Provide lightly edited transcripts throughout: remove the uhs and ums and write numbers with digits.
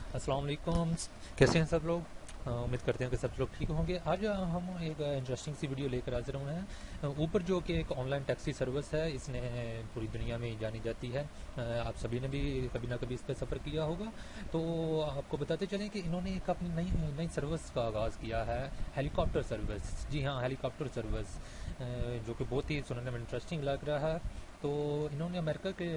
अस्सलाम वालेकुम। कैसे हैं सब लोग? उम्मीद करते हैं कि सब लोग ठीक होंगे। आज हम एक इंटरेस्टिंग सी वीडियो लेकर हाजिर हुए हैं। ऊबर जो कि एक ऑनलाइन टैक्सी सर्विस है, इसने पूरी दुनिया में जानी जाती है। आप सभी ने भी कभी ना कभी इस पर सफ़र किया होगा। तो आपको बताते चलें कि इन्होंने एक अपनी नई नई सर्विस का आगाज़ किया है, हेलीकॉप्टर सर्विस। जी हाँ, हेलीकॉप्टर सर्विस, जो कि बहुत ही सुनने में इंटरेस्टिंग लग रहा है। तो इन्होंने अमेरिका के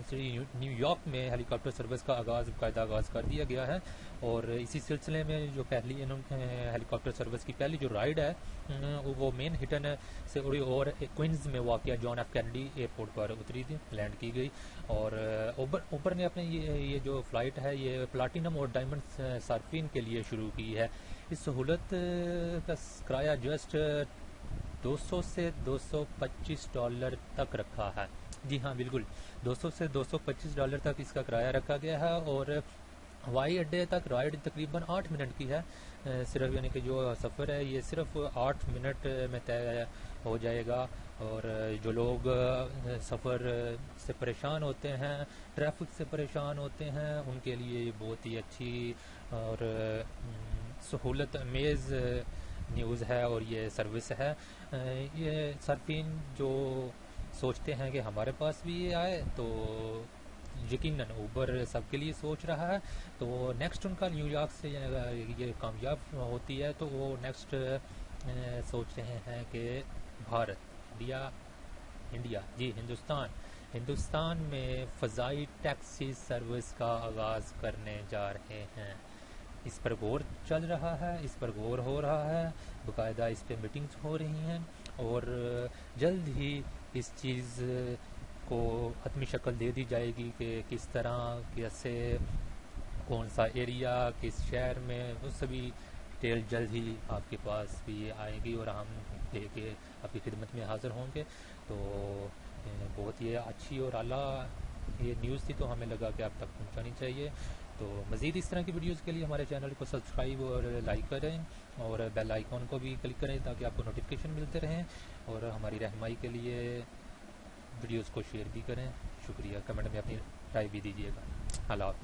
सिटी न्यूयॉर्क में हेलीकॉप्टर सर्विस का बाकायदा आगाज़ कर दिया गया है। और इसी सिलसिले में जो पहली इन्होंने हेलीकॉप्टर सर्विस की पहली जो राइड है, वो मेन हिटन से उड़ी और क्वींस में वाक़ जॉन एफ कैनेडी एयरपोर्ट पर उतरी थी, लैंड की गई। और ऊबर ने अपने ये जो फ़्लाइट है, ये प्लाटिनम और डायमंड सार्फिन के लिए शुरू की है। इस सहूलत का किराया जस्ट 200 से $225 तक रखा है। जी हाँ, बिल्कुल 200 से $225 तक इसका किराया रखा गया है। और हवाई अड्डे तक राइड तकरीबन 8 मिनट की है। सिर्फ यानी कि जो सफ़र है ये सिर्फ 8 मिनट में तय हो जाएगा। और जो लोग सफ़र से परेशान होते हैं, ट्रैफिक से परेशान होते हैं, उनके लिए ये बहुत ही अच्छी और सहूलत अमेज़ न्यूज़ है और ये सर्विस है। ये सर्फिन जो सोचते हैं कि हमारे पास भी ये आए, तो यकीनन ऊबर सबके लिए सोच रहा है। तो नेक्स्ट उनका न्यूयॉर्क से ये कामयाब होती है तो वो नेक्स्ट सोच रहे हैं कि भारत, इंडिया, इंडिया जी हिंदुस्तान में फ़ज़ाई टैक्सी सर्विस का आगाज़ करने जा रहे हैं। इस पर गौर चल रहा है, इस पर गौर हो रहा है, बाकायदा इस पे मीटिंग्स हो रही हैं। और जल्द ही इस चीज़ को हतमी शक्ल दे दी जाएगी कि किस तरह, कैसे, कौन सा एरिया, किस शहर में, वो सभी डिटेल जल्द ही आपके पास भी आएगी और हम लेके आपकी खिदमत में हाज़िर होंगे। तो बहुत ही अच्छी और आला ये न्यूज़ थी, तो हमें लगा कि आप तक पहुंचानी चाहिए। तो मज़ीद इस तरह की वीडियोस के लिए हमारे चैनल को सब्सक्राइब और लाइक करें और बेल आइकॉन को भी क्लिक करें ताकि आपको नोटिफिकेशन मिलते रहें। और हमारी रहनुमाई के लिए वीडियोस को शेयर भी करें। शुक्रिया। कमेंट में अपनी राय भी दीजिएगा। अल्लाह हाफ़िज़।